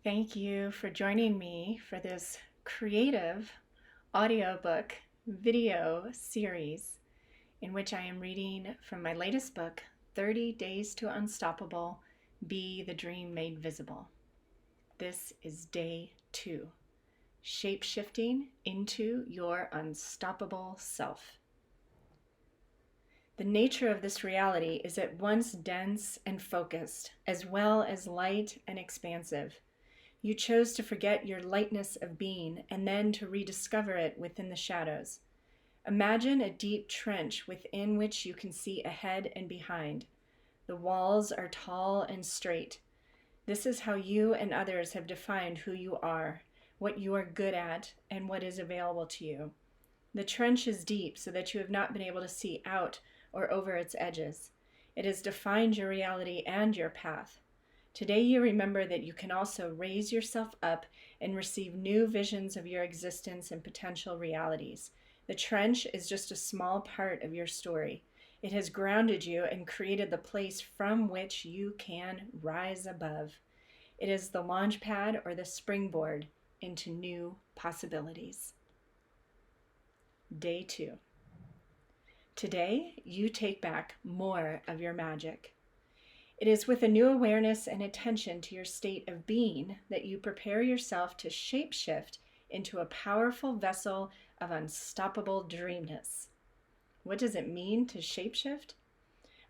Thank you for joining me for this creative audiobook video series in which I am reading from my latest book, 30 Days to Unstoppable, Be the Dream Made Visible. This is day 2, Shape-Shifting into Your Unstoppable Self. The nature of this reality is at once dense and focused, as well as light and expansive. You chose to forget your lightness of being and then to rediscover it within the shadows. Imagine a deep trench within which you can see ahead and behind. The walls are tall and straight. This is how you and others have defined who you are, what you are good at, and what is available to you. The trench is deep so that you have not been able to see out or over its edges. It has defined your reality and your path. Today you remember that you can also raise yourself up and receive new visions of your existence and potential realities. The trench is just a small part of your story. It has grounded you and created the place from which you can rise above. It is the launch pad or the springboard into new possibilities. Day 2. Today you take back more of your magic. It is with a new awareness and attention to your state of being that you prepare yourself to shapeshift into a powerful vessel of unstoppable dreamness. What does it mean to shapeshift?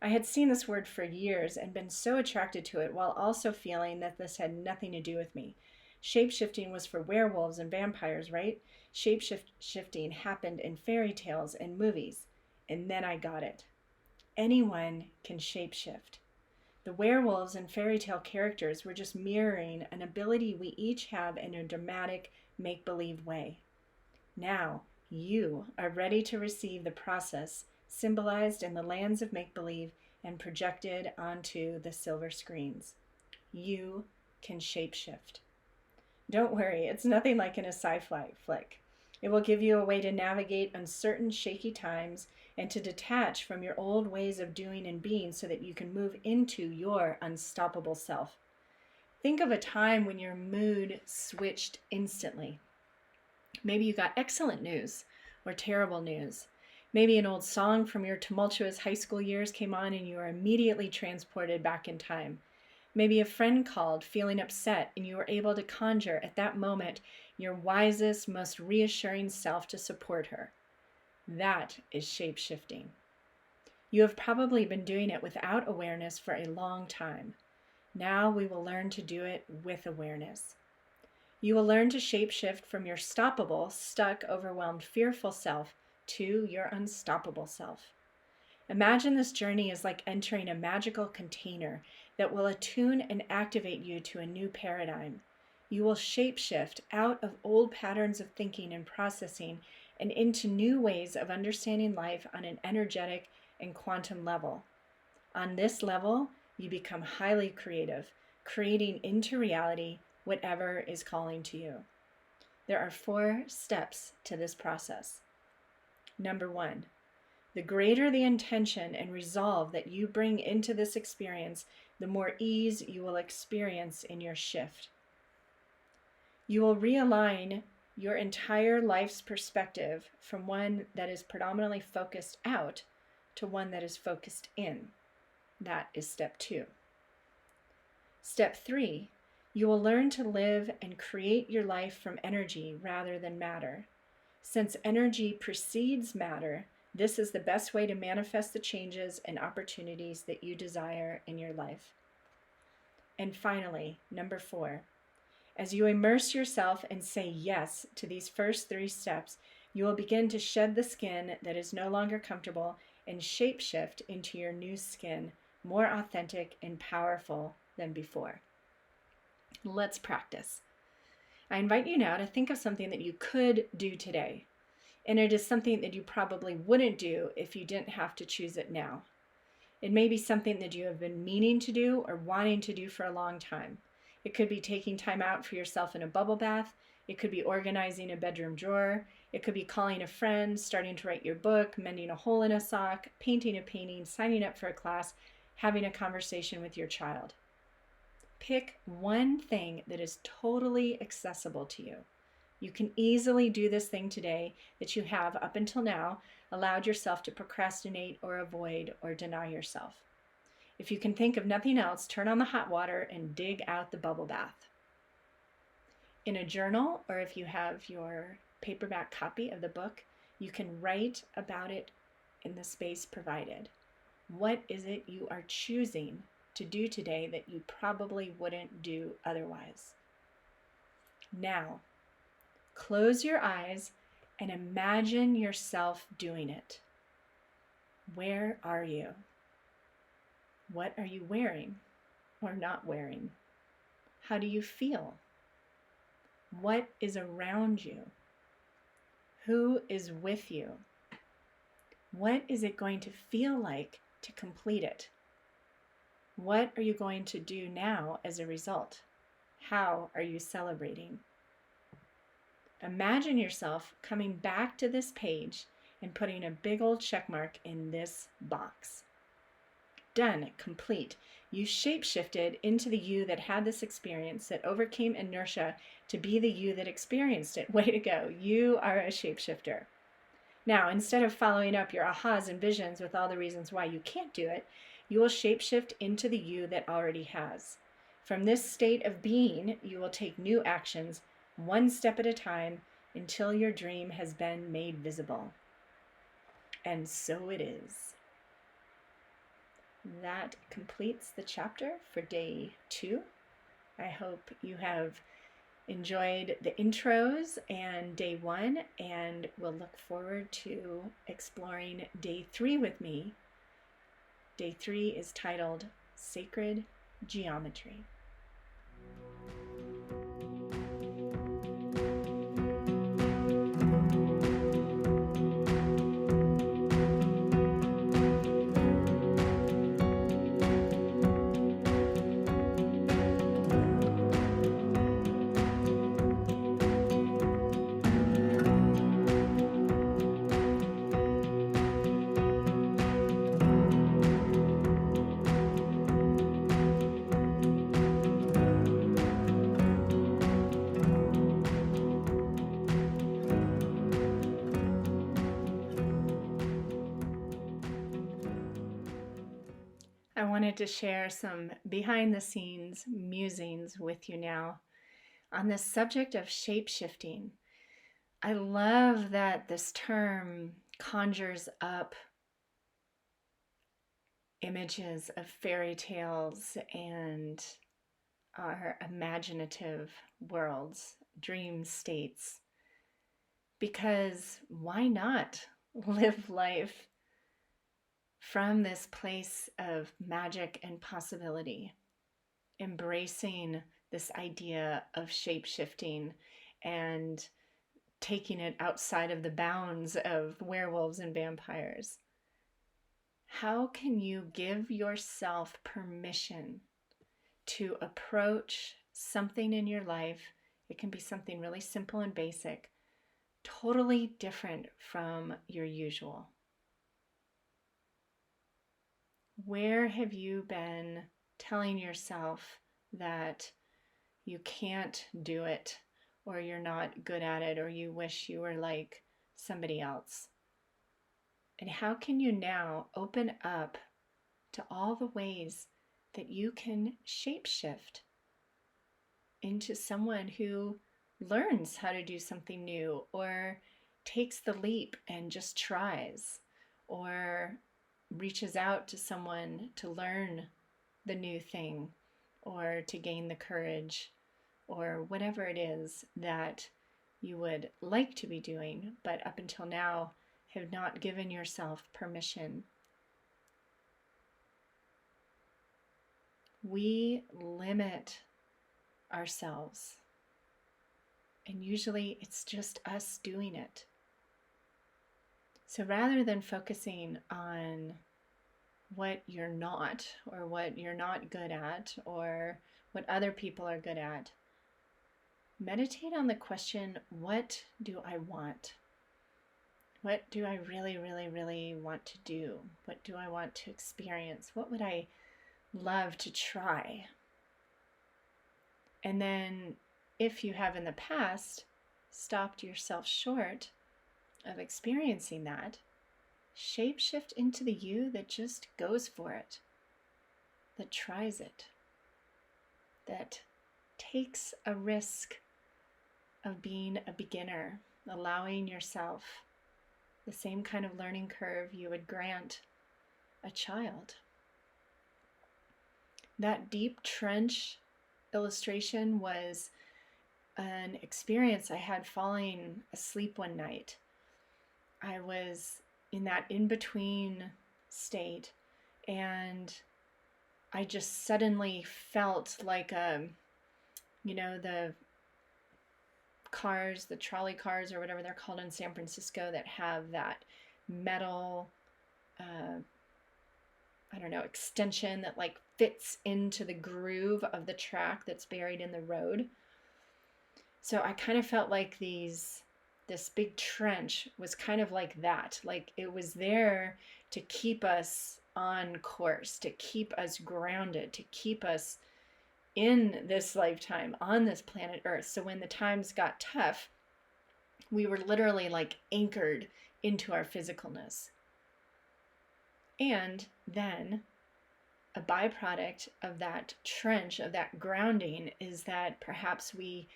I had seen this word for years and been so attracted to it while also feeling that this had nothing to do with me. Shapeshifting was for werewolves and vampires, right? Shapeshifting happened in fairy tales and movies. And then I got it. Anyone can shapeshift. The werewolves and fairy tale characters were just mirroring an ability we each have in a dramatic, make-believe way. Now, you are ready to receive the process symbolized in the lands of make-believe and projected onto the silver screens. You can shapeshift. Don't worry, it's nothing like in a sci-fi flick. It will give you a way to navigate uncertain, shaky times and to detach from your old ways of doing and being so that you can move into your unstoppable self. Think of a time when your mood switched instantly. Maybe you got excellent news or terrible news. Maybe an old song from your tumultuous high school years came on and you were immediately transported back in time. Maybe a friend called feeling upset and you were able to conjure at that moment your wisest, most reassuring self to support her. That is shape-shifting. You have probably been doing it without awareness for a long time. Now we will learn to do it with awareness. You will learn to shape-shift from your stoppable, stuck, overwhelmed, fearful self to your unstoppable self. Imagine this journey is like entering a magical container that will attune and activate you to a new paradigm. You will shapeshift out of old patterns of thinking and processing and into new ways of understanding life on an energetic and quantum level. On this level, you become highly creative, creating into reality whatever is calling to you. There are 4 steps to this process. Number 1, the greater the intention and resolve that you bring into this experience, the more ease you will experience in your shift. You will realign your entire life's perspective from one that is predominantly focused out to one that is focused in. That is step 2. Step 3, you will learn to live and create your life from energy rather than matter. Since energy precedes matter, this is the best way to manifest the changes and opportunities that you desire in your life. And finally, number 4, as you immerse yourself and say yes to these first 3 steps, you will begin to shed the skin that is no longer comfortable and shapeshift into your new skin, more authentic and powerful than before. Let's practice. I invite you now to think of something that you could do today. And it is something that you probably wouldn't do if you didn't have to choose it now. It may be something that you have been meaning to do or wanting to do for a long time. It could be taking time out for yourself in a bubble bath. It could be organizing a bedroom drawer. It could be calling a friend, starting to write your book, mending a hole in a sock, painting a painting, signing up for a class, having a conversation with your child. Pick one thing that is totally accessible to you. You can easily do this thing today that you have up until now allowed yourself to procrastinate or avoid or deny yourself. If you can think of nothing else, turn on the hot water and dig out the bubble bath. In a journal, or if you have your paperback copy of the book, you can write about it in the space provided. What is it you are choosing to do today that you probably wouldn't do otherwise? Now, close your eyes and imagine yourself doing it. Where are you? What are you wearing or not wearing? How do you feel? What is around you? Who is with you? What is it going to feel like to complete it? What are you going to do now as a result? How are you celebrating? Imagine yourself coming back to this page and putting a big old check mark in this box. Done, complete. You shape-shifted into the you that had this experience, that overcame inertia to be the you that experienced it. Way to go. You are a shapeshifter. Now, instead of following up your ahas and visions with all the reasons why you can't do it, you will shapeshift into the you that already has. From this state of being, you will take new actions, one step at a time, until your dream has been made visible. And so it is. That completes the chapter for day 2. I hope you have enjoyed the intros and day 1, and will look forward to exploring day 3 with me. Day 3 is titled Sacred Geometry. I wanted to share some behind the scenes musings with you now on the subject of shape-shifting. I love that this term conjures up images of fairy tales and our imaginative worlds, dream states, because why not live life from this place of magic and possibility, embracing this idea of shape-shifting and taking it outside of the bounds of werewolves and vampires? How can you give yourself permission to approach something in your life? It can be something really simple and basic, totally different from your usual. Where have you been telling yourself that you can't do it, or you're not good at it, or you wish you were like somebody else? And how can you now open up to all the ways that you can shapeshift into someone who learns how to do something new, or takes the leap and just tries, or reaches out to someone to learn the new thing, or to gain the courage, or whatever it is that you would like to be doing, but up until now have not given yourself permission. We limit ourselves, and usually it's just us doing it. So rather than focusing on what you're not, or what you're not good at, or what other people are good at, meditate on the question, what do I want? What do I really, really, really want to do? What do I want to experience? What would I love to try? And then if you have in the past stopped yourself short of experiencing that, shapeshift into the you that just goes for it, that tries it, that takes a risk of being a beginner, allowing yourself the same kind of learning curve you would grant a child. That deep trench illustration was an experience I had falling asleep one night. I was in that in-between state, and I just suddenly felt like the cars, the trolley cars or whatever they're called in San Francisco that have that metal extension that like fits into the groove of the track that's buried in the road. So I kind of felt like this big trench was kind of like that. Like it was there to keep us on course, to keep us grounded, to keep us in this lifetime on this planet Earth. So when the times got tough, we were literally like anchored into our physicalness. And then a byproduct of that trench, of that grounding, is that perhaps we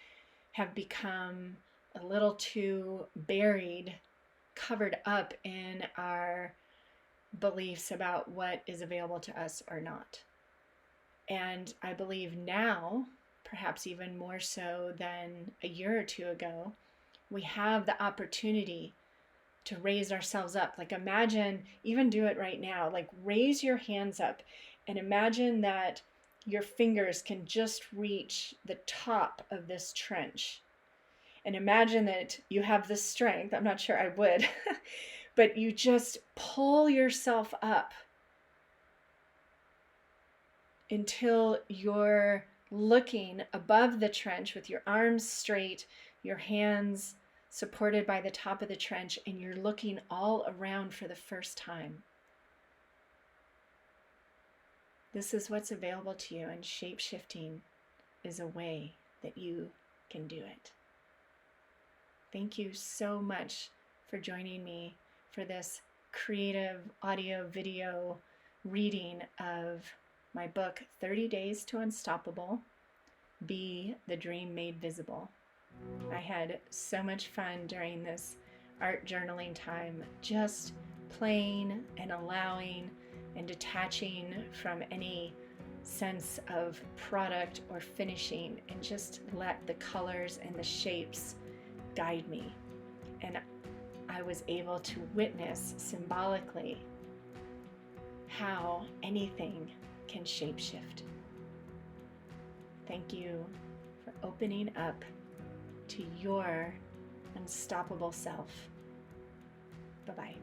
have become a little too buried, covered up in our beliefs about what is available to us or not. And I believe now, perhaps even more so than a year or two ago, we have the opportunity to raise ourselves up. Like imagine, even do it right now, like raise your hands up and imagine that your fingers can just reach the top of this trench. And imagine that you have the strength, I'm not sure I would, but you just pull yourself up until you're looking above the trench with your arms straight, your hands supported by the top of the trench, and you're looking all around for the first time. This is what's available to you, and shape-shifting is a way that you can do it. Thank you so much for joining me for this creative audio video reading of my book, 30 Days to Unstoppable, Be the Dream Made Visible. I had so much fun during this art journaling time, just playing and allowing and detaching from any sense of product or finishing, and just let the colors and the shapes guide me. And I was able to witness symbolically how anything can shapeshift. Thank you for opening up to your unstoppable self. Bye-bye.